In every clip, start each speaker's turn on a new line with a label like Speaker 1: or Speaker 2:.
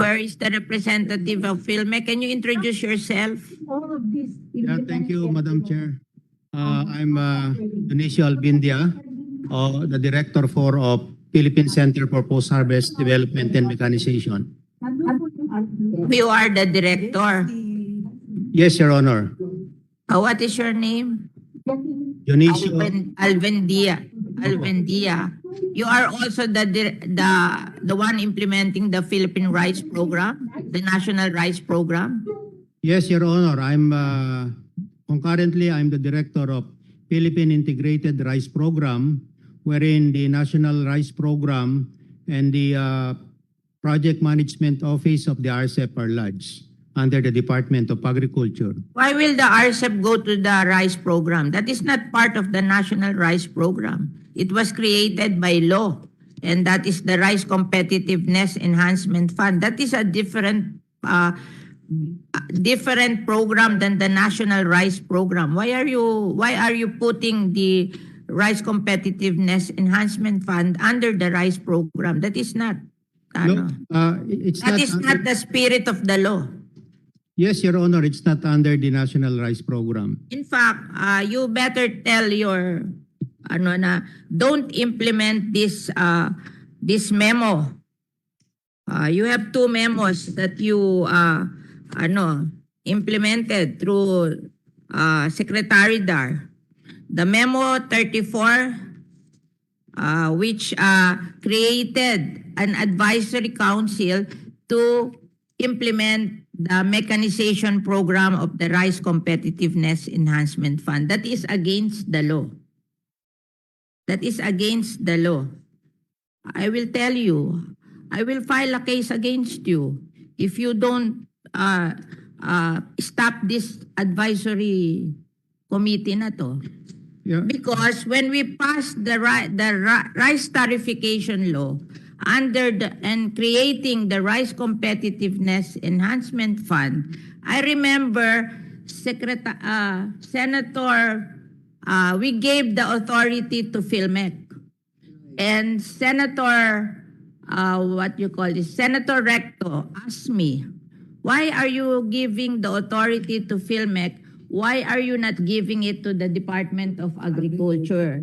Speaker 1: where is the representative of PhilMec? Can you introduce yourself?
Speaker 2: Yeah, thank you, Madam Chair. I'm Dionisio Alvindia, the Director for Philippine Center for Post-Harvest Development and Mechanization.
Speaker 1: You are the director.
Speaker 2: Yes, Your Honor.
Speaker 1: What is your name?
Speaker 2: Dionisio,
Speaker 1: Alvindia. Alvindia. You are also the one implementing the Philippine Rice Program, the National Rice Program.
Speaker 2: yes, Your Honor. Concurrently, I'm the Director of Philippine Integrated Rice Program, wherein the National Rice Program and the Project Management Office of the RCEP are lodged under the Department of Agriculture.
Speaker 1: Why will the RCEP go to the rice program? That is not part of the National Rice Program. It was created by law, and that is the Rice Competitiveness Enhancement Fund. That is a different program than the National Rice Program. Why are you putting the Rice Competitiveness Enhancement Fund under the Rice Program? That is not. That is not the spirit of the law.
Speaker 2: Yes, Your Honor, it's not under the National Rice Program.
Speaker 1: In fact, you better tell your don't implement this memo. You have two memos that you implemented through Secretary Dar. The memo 34, which created an advisory council to implement the mechanization program of the Rice Competitiveness Enhancement Fund. That is against the law. That is against the law. I will tell you, I will file a case against you if you don't stop this advisory committee na to.
Speaker 2: Yeah.
Speaker 1: Because when we passed the rice tarification law and creating the Rice Competitiveness Enhancement Fund, I remember Senator, we gave the authority to PhilMec, and Senator, Senator Recto asked me, why are you giving the authority to PhilMec? Why are you not giving it to the Department of Agriculture?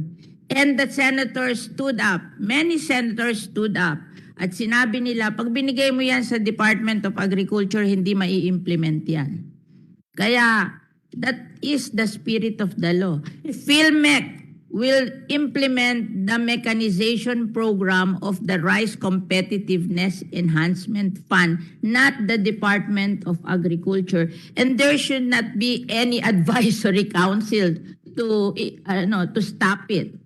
Speaker 1: And the senators stood up. Many senators stood up. At sinabi nila, pag binigay mo yan sa Department of Agriculture, hindi mai-implement yan. Kaya, that is the spirit of the law. PhilMec will implement the mechanization program of the Rice Competitiveness Enhancement Fund, not the Department of Agriculture. And there should not be any advisory council to stop it.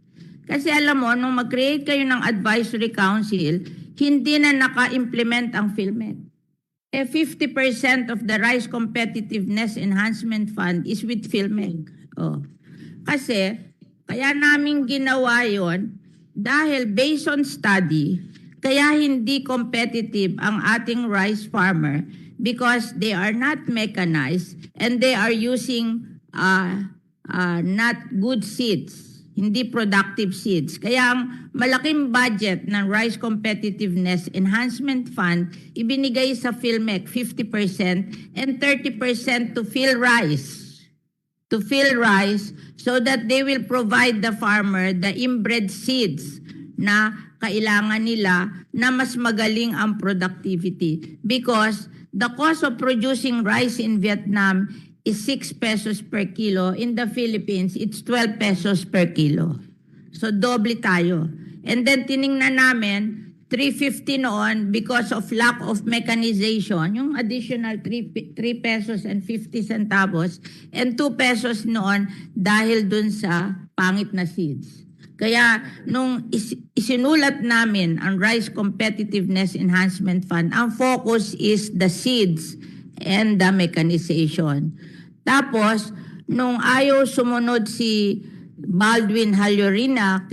Speaker 1: Kasi alam mo, nung mag-create kayo ng advisory council, hindi na naka-implement ang PhilMec. 50% of the Rice Competitiveness Enhancement Fund is with PhilMec. Kasi, kaya namin ginawa yon dahil based on study, kaya hindi competitive ang ating rice farmer because they are not mechanized and they are using not good seeds, hindi productive seeds. Kaya ang malaking budget ng Rice Competitiveness Enhancement Fund ibinigay sa PhilMec 50% and 30% to PhilRice. To PhilRice so that they will provide the farmer the inbred seeds na kailangan nila na mas magaling ang productivity. Because the cost of producing rice in Vietnam is 6 pesos per kilo. In the Philippines, it's 12 pesos per kilo. So doble tayo. And then tiningnan namin, 350 noon because of lack of mechanization, yung additional 3 pesos and 50 centavos, and 2 pesos noon dahil dun sa pangit na seeds. Kaya nung isinulat namin ang Rice Competitiveness Enhancement Fund, ang focus is the seeds and the mechanization. Tapos, nung ayaw sumunod si Baldwin Halyurina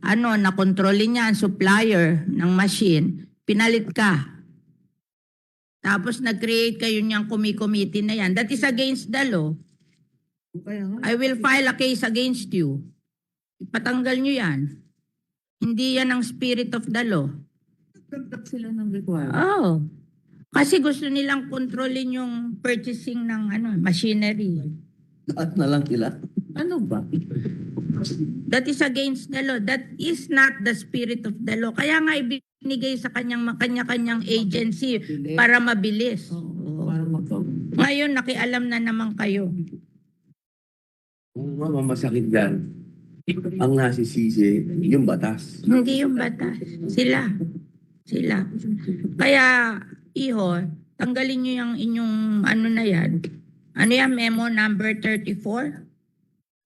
Speaker 1: nakontrolin niya ang supplier ng machine, pinalit ka. Tapos nag-create kayo niyang committee na yan. That is against the law. I will file a case against you. Ipatanggal niyo yan. Hindi yan ang spirit of the law.
Speaker 3: Sila ng requirement.
Speaker 1: Oh. Kasi gusto nilang kontrolin yung purchasing ng machinery.
Speaker 3: Lahat na lang sila. Ano ba?
Speaker 1: That is against the law. That is not the spirit of the law. Kaya nga ibinigay sa kanya-kanyang agency para mabilis.
Speaker 3: Para
Speaker 1: Ngayon, nakialam na naman kayo.
Speaker 3: Kung masakit dyan, ang nasisisi, yung batas.
Speaker 1: Hindi yung batas. Sila. Kaya, iho, tanggalin nyo yung inyong na yan. Ano yan, memo number 34?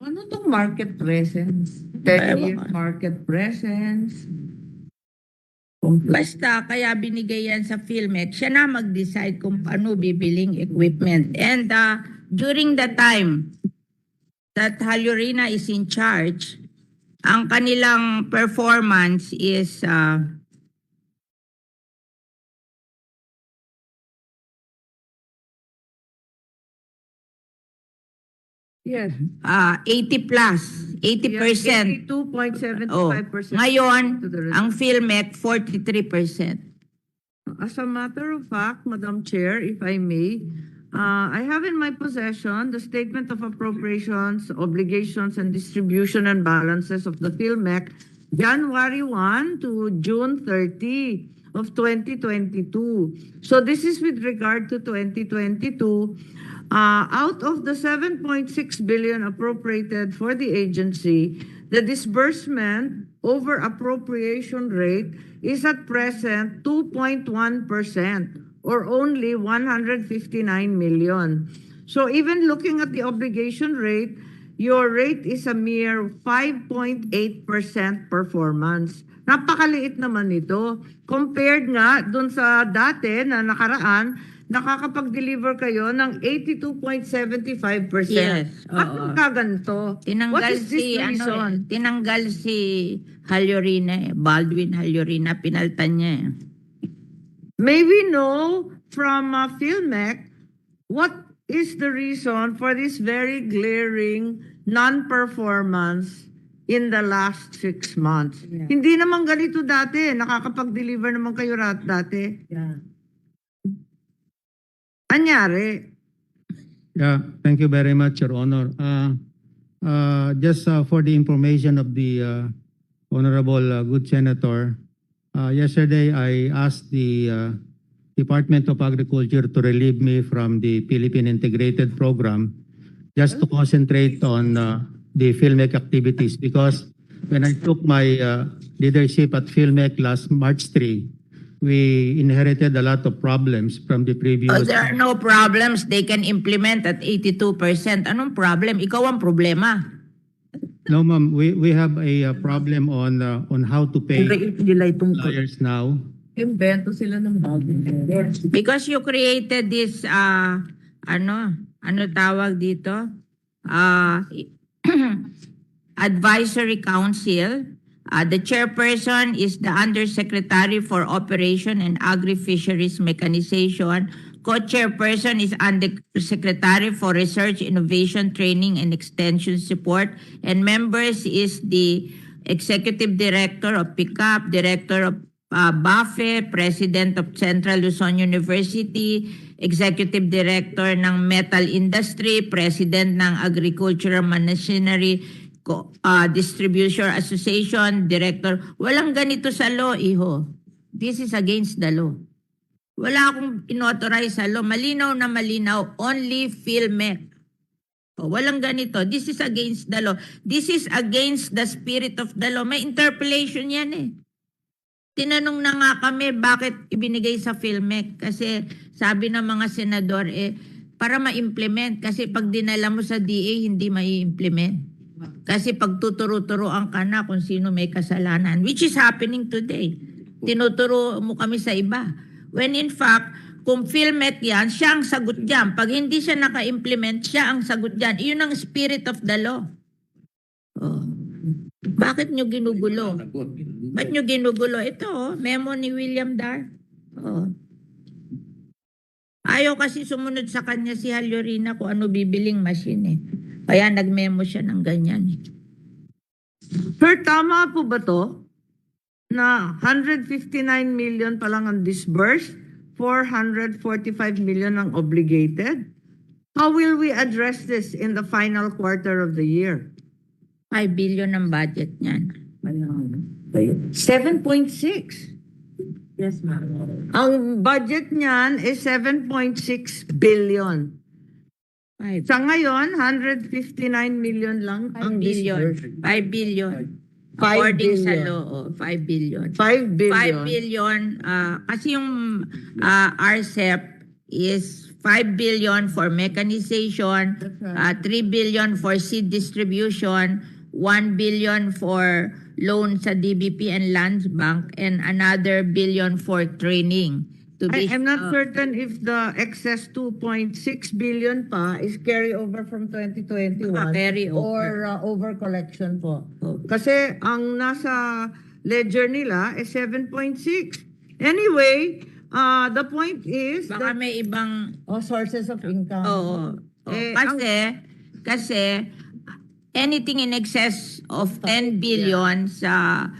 Speaker 4: Ano tong market presence?
Speaker 1: Ewan
Speaker 4: 10-year
Speaker 1: ko.
Speaker 4: market presence?
Speaker 1: Basta, kaya binigay yan sa PhilMec, siya na mag-decide kung paano bibiling equipment. And during the time that Halurina is in charge, ang kanilang performance is
Speaker 4: Yes.
Speaker 1: 80 plus, 80%.
Speaker 4: 82.75%.
Speaker 1: Ngayon,
Speaker 4: to the result.
Speaker 1: ang PhilMec, 43%.
Speaker 4: As a matter of fact, Madam Chair, if I may, I have in my possession the statement of appropriations, obligations, and distribution and balances of the PhilMec January 1 to June 30 of 2022. So this is with regard to 2022. Out of the 7.6 billion appropriated for the agency, the disbursement over appropriation rate is at present 2.1% or only 159 million. So even looking at the obligation rate, your rate is a mere 5.8% performance. Napakaliit naman ito. Compared nga dun sa dati na nakaraan, nakakapag-deliver kayo ng 82.75%.
Speaker 1: Yes,
Speaker 4: At
Speaker 1: oo.
Speaker 4: magkaganto. What
Speaker 1: Tinanggal
Speaker 4: is this reason?
Speaker 1: tinanggal si Halurina, Baldwin Halurina, pinaltan niya.
Speaker 4: May we know from PhilMec what is the reason for this very glaring non-performance in the last 6 months?
Speaker 1: Yeah.
Speaker 4: Hindi naman ganito dati. Nakakapag-deliver naman kayo dati.
Speaker 1: Yeah.
Speaker 4: Anyari?
Speaker 2: Yeah, thank you very much, Your Honor. Just for the information of the Honorable good Senator, yesterday I asked the Department of Agriculture to relieve me from the Philippine Integrated Program just to concentrate on the PhilMec activities because when I took my leadership at PhilMec last March 3, we inherited a lot of problems from the previous.
Speaker 1: There are no problems. They can implement at 82%. Anong problem? Ikaw ang problema.
Speaker 2: No, ma'am, we have a problem on how to pay
Speaker 4: Nila itong
Speaker 2: suppliers now.
Speaker 4: invento sila ng bago.
Speaker 1: Because you created this, ano tawag dito? Advisory Council. The chairperson is the Undersecretary for Operation and Agri-Fisheries Mechanization. Co-chairperson is Undersecretary for Research, Innovation, Training, and Extension Support. And members is the Executive Director of PICAP, Director of BAFE, President of Central Luzon University, Executive Director ng Metal Industry, President ng Agricultural Machinery Distribution Association, Director. Walang ganito sa law, iho. This is against the law. Wala akong inauthorize sa law. Malinaw na malinaw, only PhilMec. Walang ganito. This is against the law. This is against the spirit of the law. May interpolation yan eh. Tinanong na nga kami bakit ibinigay sa PhilMec. Kasi sabi ng mga senador para ma-implement. Kasi pag dinala mo sa DA, hindi mai-implement. Kasi pag tuturo-turoan ka na kung sino may kasalanan, which is happening today. Tinuturo mo kami sa iba. When in fact, kung PhilMec yan, siya ang sagot dyan. Pag hindi siya naka-implement, siya ang sagot dyan. Iyon ang spirit of the law. Oh. Bakit nyo ginugulo? Ba't nyo ginugulo? Ito, memo ni William Dar. Oh. Ayaw kasi sumunod sa kanya si Halurina kung ano bibiling machine eh. Kaya nagmemo siya ng ganyan.
Speaker 4: Sir, tama po ba to? Na 159 million pa lang ang disbursed 445 million ang obligated. How will we address this in the final quarter of the year?
Speaker 1: 5 billion ang budget niyan.
Speaker 4: 7.6.
Speaker 5: Yes, ma'am.
Speaker 4: Ang budget niyan is 7.6 billion.
Speaker 1: 5
Speaker 4: Sa ngayon, 159 million lang ang
Speaker 1: billion.
Speaker 4: disbursed.
Speaker 1: 5 billion.
Speaker 4: 5
Speaker 1: According sa
Speaker 4: billion.
Speaker 1: law, 5 billion.
Speaker 4: 5 billion.
Speaker 1: 5 billion, kasi yung RCEP is 5 billion for mechanization, 3 billion for seed distribution, 1 billion for loan sa DBP and Lands Bank, and another billion for training.
Speaker 4: I'm not certain if the excess 2.6 billion pa is carry over from 2021
Speaker 1: Carry over.
Speaker 4: or over collection po.
Speaker 1: Oh.
Speaker 4: Kasi ang nasa ledger nila is 7.6. Anyway, the point is
Speaker 1: Baka
Speaker 4: that
Speaker 1: may ibang
Speaker 4: sources of income.
Speaker 1: Oo.
Speaker 4: Eh,
Speaker 1: Kasi anything in excess of 10 billion sa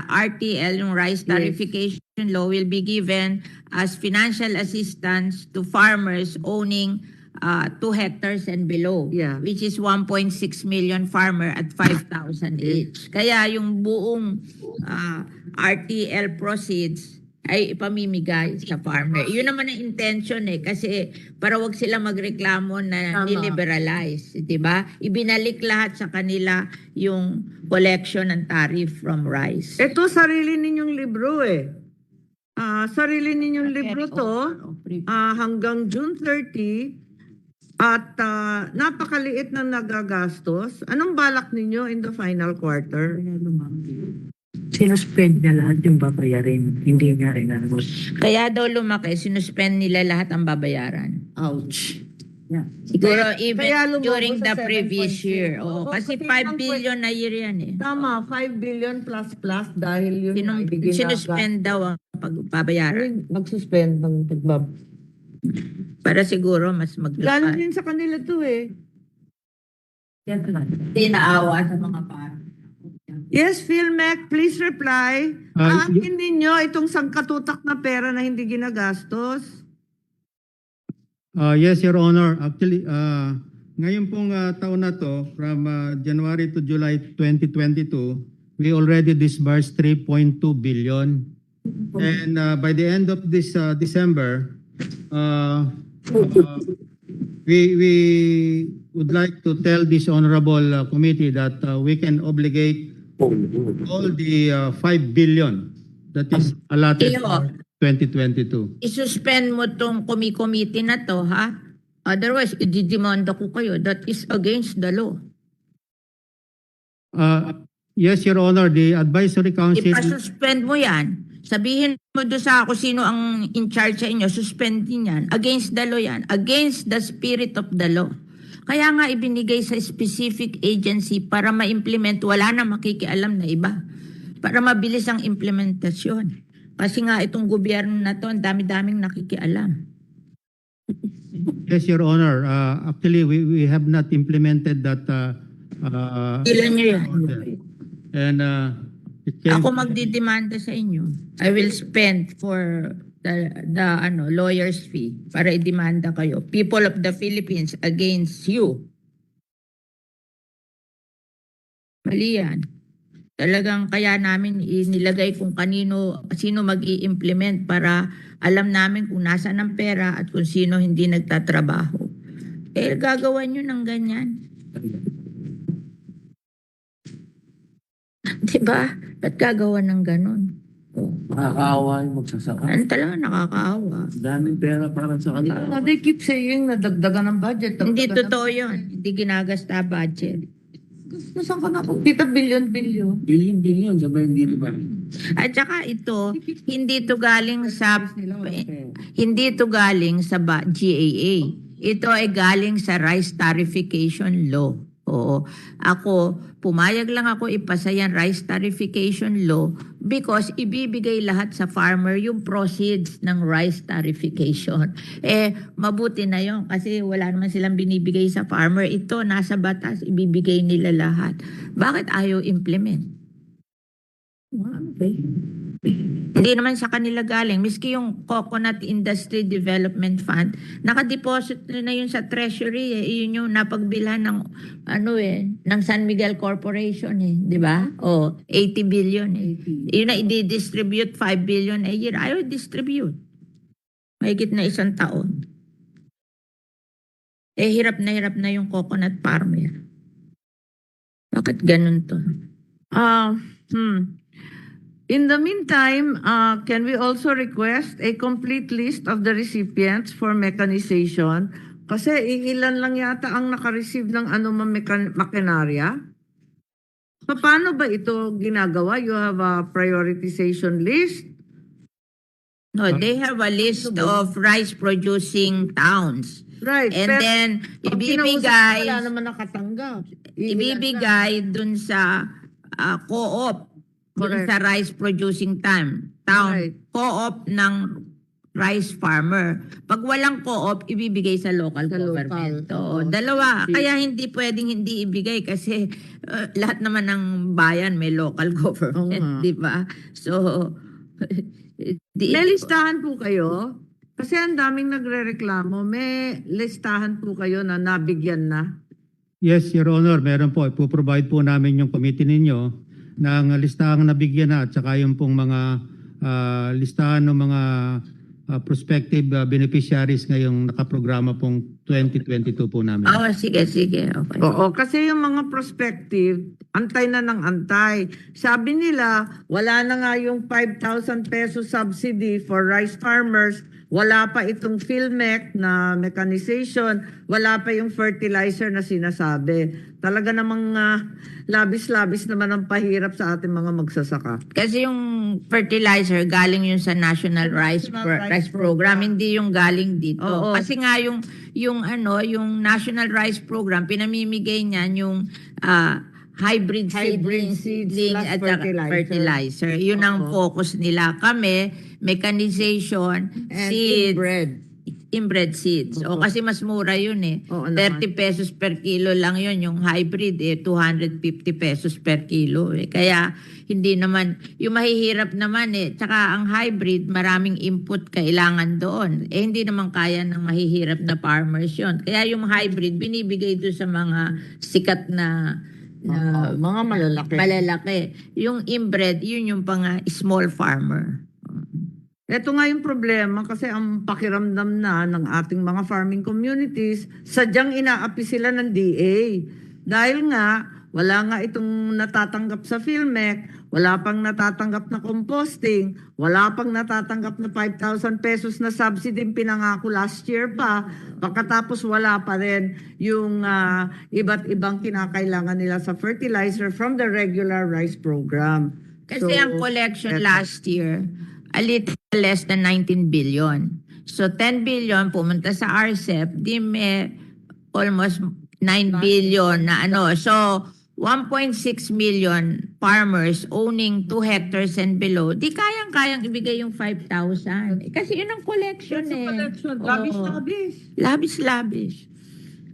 Speaker 1: RTL, yung rice tarification law, will be given as financial assistance to farmers owning 2 hectares and below,
Speaker 4: Yeah.
Speaker 1: which is 1.6 million farmer at 5,000 each. Kaya yung buong RTL proceeds ay ipamimigay sa farmer. Yun naman ang intention kasi para wag sila magreklamo na
Speaker 4: Tama.
Speaker 1: niliberalize, 'di ba? Ibinalik lahat sa kanila yung collection ng tariff from rice.
Speaker 4: Ito sarili ninyong libro sarili ninyong libro to hanggang June 30 at napakaliit ng nagagastos. Anong balak ninyo in the final quarter?
Speaker 5: Sinuspend niya lahat yung babayarin. Hindi niya rin ano.
Speaker 1: Kaya daw lumaki, sinuspend nila lahat ang babayaran.
Speaker 4: Ouch.
Speaker 5: Yeah.
Speaker 1: Siguro even
Speaker 4: kaya lumabas
Speaker 1: during
Speaker 4: sa
Speaker 1: the previous
Speaker 4: 7.6.
Speaker 1: year.
Speaker 4: Oo,
Speaker 1: Kasi
Speaker 4: kasi
Speaker 1: 5
Speaker 4: ang
Speaker 1: billion na year yan
Speaker 4: Tama, 5 billion plus dahil yun ay bigyan
Speaker 1: Sinuspend daw ang pagbabayaran.
Speaker 4: mag-suspend ng pagbab.
Speaker 1: Para siguro mas
Speaker 4: Galing
Speaker 1: maglakad.
Speaker 4: din sa kanila to
Speaker 5: Yan lang.
Speaker 1: Hindi naawa sa mga parang.
Speaker 4: Yes, PhilMec, please reply.
Speaker 2: Ah,
Speaker 4: Aakin ninyo itong sangkatutak na pera na hindi ginagastos.
Speaker 2: Yes, Your Honor. Actually, ngayon pong taon na to, from January to July 2022, we already disbursed 3.2 billion. And by the end of this December, we would like to tell this honorable committee that we can obligate all the 5 billion that is allotted
Speaker 1: Iyo.
Speaker 2: for 2022.
Speaker 1: Isuspend mo tong committee na to, ha? Otherwise, ididemanda ko kayo. That is against the law.
Speaker 2: Yes, Your Honor, the advisory council.
Speaker 1: Ipasuspend mo yan. Sabihin mo doon sa ako sino ang in charge sa inyo, suspend din yan. Against the law yan. Against the spirit of the law. Kaya nga ibinigay sa specific agency para ma-implement, wala na makikialam na iba. Para mabilis ang implementasyon. Kasi nga itong gobyerno na to, ang dami-daming nakikialam.
Speaker 2: Yes, Your Honor. Actually, we have not implemented that.
Speaker 1: Ilan nyo yan?
Speaker 2: Order. And it came.
Speaker 1: Ako magdidemanda sa inyo. I will spend for the lawyer's fee para idemanda kayo. People of the Philippines against you. Mali yan. Talagang kaya namin inilagay kung sino mag-i-implement para alam namin kung nasaan ang pera at kung sino hindi nagtatrabaho. Gagawa nyo ng ganyan. Diba? Ba't gagawa ng ganon?
Speaker 3: Nakakaawa yung magsasaka.
Speaker 1: Ano talaga nakakaawa?
Speaker 3: Daming pera para sa kanila.
Speaker 4: They keep saying na dagdagan ng budget.
Speaker 1: Hindi totoo yun. Hindi ginagasta budget.
Speaker 4: Saan ka na? Kita billion-billion.
Speaker 3: Billion, sabay hindi ba?
Speaker 1: At saka ito, hindi to galing sa GAA. Ito ay galing sa rice tarification law. Oo. Ako, pumayag lang ako ipasa yan rice tarification law because ibibigay lahat sa farmer yung proceeds ng rice tarification. Mabuti na yun kasi wala naman silang binibigay sa farmer. Ito, nasa batas, ibibigay nila lahat. Bakit ayaw implement?
Speaker 5: Okay.
Speaker 1: Hindi naman sa kanila galing. Miski yung Coconut Industry Development Fund, nakadeposit na yun sa Treasury. Yun yung napagbilhan ng, ng San Miguel Corporation di ba? 80 billion Yun na i-distribute 5 billion a year. Ayaw distribute. Mahigit na 1 taon. Hirap na yung coconut farmer. Bakit ganun to?
Speaker 4: In the meantime, can we also request a complete list of the recipients for mechanization? Kasi ilan lang yata ang nakareceive ng anumang makinarya. Paano ba ito ginagawa? You have a prioritization list?
Speaker 1: No, they have a list of rice-producing towns.
Speaker 4: Right.
Speaker 1: And
Speaker 4: pero
Speaker 1: then,
Speaker 4: pag kinausap mo, wala
Speaker 1: ibibigay
Speaker 4: naman nakatanggap.
Speaker 1: dun sa co-op, dun
Speaker 4: Correct.
Speaker 1: sa rice-producing town.
Speaker 4: Right.
Speaker 1: Co-op ng rice farmer. Pag walang co-op, ibibigay sa local
Speaker 4: Sa
Speaker 1: government.
Speaker 4: local, oo.
Speaker 1: Dalawa.
Speaker 4: Si-
Speaker 1: Kaya hindi pwedeng hindi ibigay kasi lahat naman ng bayan may local government,
Speaker 4: Oo nga.
Speaker 1: di ba? So,
Speaker 4: May listahan po kayo? Kasi ang daming nagrereklamo. May listahan po kayo na nabigyan na?
Speaker 2: Yes, Your Honor, meron po. Ipoprovide po namin yung committee ninyo ng listahang nabigyan na at saka yung pong mga listahan ng mga prospective beneficiaries ngayong nakaprograma pong 2022 po namin.
Speaker 1: sige. Okay.
Speaker 4: Oo, kasi yung mga prospective, antay na ng antay. Sabi nila, wala na nga yung 5,000 pesos subsidy for rice farmers, wala pa itong PhilMec na mechanization, wala pa yung fertilizer na sinasabi. Talaga namang labis-labis naman ang pahirap sa ating mga magsasaka.
Speaker 1: Kasi yung fertilizer galing yun sa National Rice Program, hindi yung galing dito.
Speaker 4: Oo.
Speaker 1: Kasi nga yung National Rice Program, pinamimigay niyan yung hybrid
Speaker 4: Seeds plus
Speaker 1: at saka fertilizer. Yun ang
Speaker 4: Oo.
Speaker 1: focus nila. Kami, mechanization,
Speaker 4: And
Speaker 1: seeds,
Speaker 4: inbred.
Speaker 1: seeds. Kasi mas mura yun
Speaker 4: Oo naman.
Speaker 1: 30 pesos per kilo lang yun. Yung hybrid 250 pesos per kilo. Kaya hindi naman, yung mahihirap naman Tsaka ang hybrid, maraming input kailangan doon. Hindi naman kaya ng mahihirap na farmers yun. Kaya yung hybrid, binibigay doon sa mga sikat na
Speaker 4: Mga malalaki.
Speaker 1: Yung inbred, yun yung pang small farmer.
Speaker 4: Ito nga yung problema kasi ang pakiramdam na ng ating mga farming communities, sadyang inaapi sila ng DA. Dahil nga, wala nga itong natatanggap sa PhilMec, wala pang natatanggap na composting, wala pang natatanggap na 5,000 pesos na subsidy pinangako last year pa. Pagkatapos wala pa rin yung iba't ibang kinakailangan nila sa fertilizer from the regular rice program.
Speaker 1: Kasi ang collection
Speaker 4: eto.
Speaker 1: last year, a little less than 19 billion. So 10 billion pumunta sa RCEP, di may almost 9 billion na So 1.6 million farmers owning 2 hectares and below, di kayang-kayang ibigay yung 5,000. Kasi yun ang collection
Speaker 4: Collection,
Speaker 1: Oo.
Speaker 4: labis-labis.
Speaker 1: Labis-labis.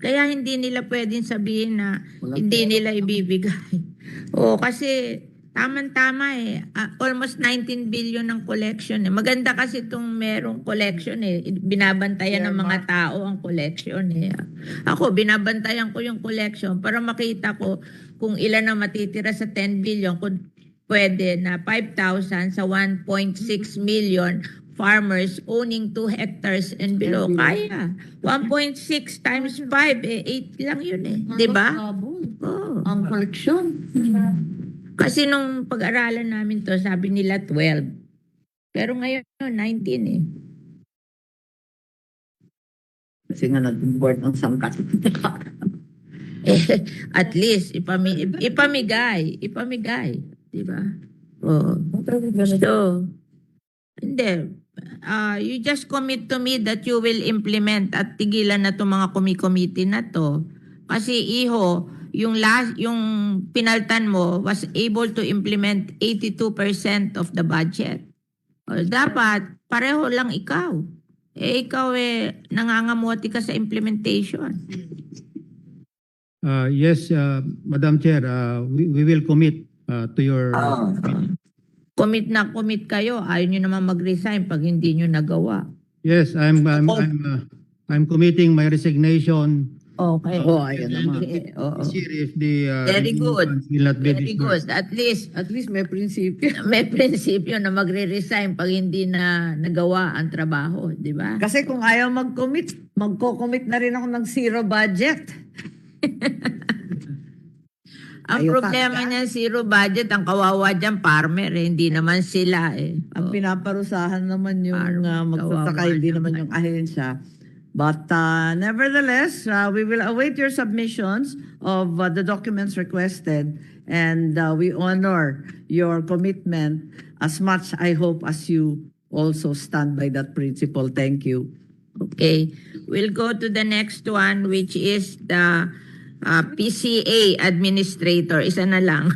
Speaker 1: Kaya hindi nila pwedeng sabihin na hindi nila ibibigay. Kasi tama-tama almost 19 billion ng collection Maganda kasi itong merong collection Binabantayan ng mga tao ang collection Ako, binabantayan ko yung collection para makita ko kung ilan na matitira sa 10 billion, kung pwede na 5,000 sa 1.6 million farmers owning 2 hectares and below. Kaya. 1.6 times 5, 8 lang yun Di ba?
Speaker 4: Ang koleksyon.
Speaker 1: Kasi nung pag-aralan namin to, sabi nila 12. Pero ngayon, 19
Speaker 4: Kasi nga nag-board ang sangkat.
Speaker 1: At least, ipamigay. Di ba? So, hindi. You just commit to me that you will implement at tigilan na itong mga committee na to. Kasi yung pinaltan mo was able to implement 82% of the budget. Dapat, pareho lang ikaw. Ikaw nangangamote ka sa implementation.
Speaker 2: Yes, Madam Chair, we will commit to your
Speaker 1: commit kayo. Ayaw nyo naman mag-resign pag hindi nyo nagawa.
Speaker 2: Yes, I'm committing my resignation
Speaker 1: Okay.
Speaker 4: Ayan
Speaker 2: at the end of
Speaker 1: Okay, oo.
Speaker 2: this year if the
Speaker 1: Very
Speaker 2: remaining
Speaker 1: good.
Speaker 2: funds will not be
Speaker 1: Very good.
Speaker 2: disbursed.
Speaker 1: At least
Speaker 4: may prinsipyo.
Speaker 1: may prinsipyo na magre-resign pag hindi na nagawa ang trabaho, di ba?
Speaker 4: Kasi kung ayaw mag-commit, magko-commit na rin ako ng zero budget.
Speaker 1: Ang
Speaker 4: Ayaw
Speaker 1: problema
Speaker 4: talaga.
Speaker 1: niya, zero budget, ang kawawa dyan, farmer, hindi naman sila eh.
Speaker 4: Ang pinaparusahan naman yung magsasakay,
Speaker 1: kawawa
Speaker 4: hindi
Speaker 1: naman.
Speaker 4: naman yung ahensya. But nevertheless, we will await your submissions of the documents requested, and we honor your commitment as much, I hope, as you also stand by that principle. Thank you.
Speaker 1: Okay. We'll go to the next one, which is the PCA administrator. Isa na lang.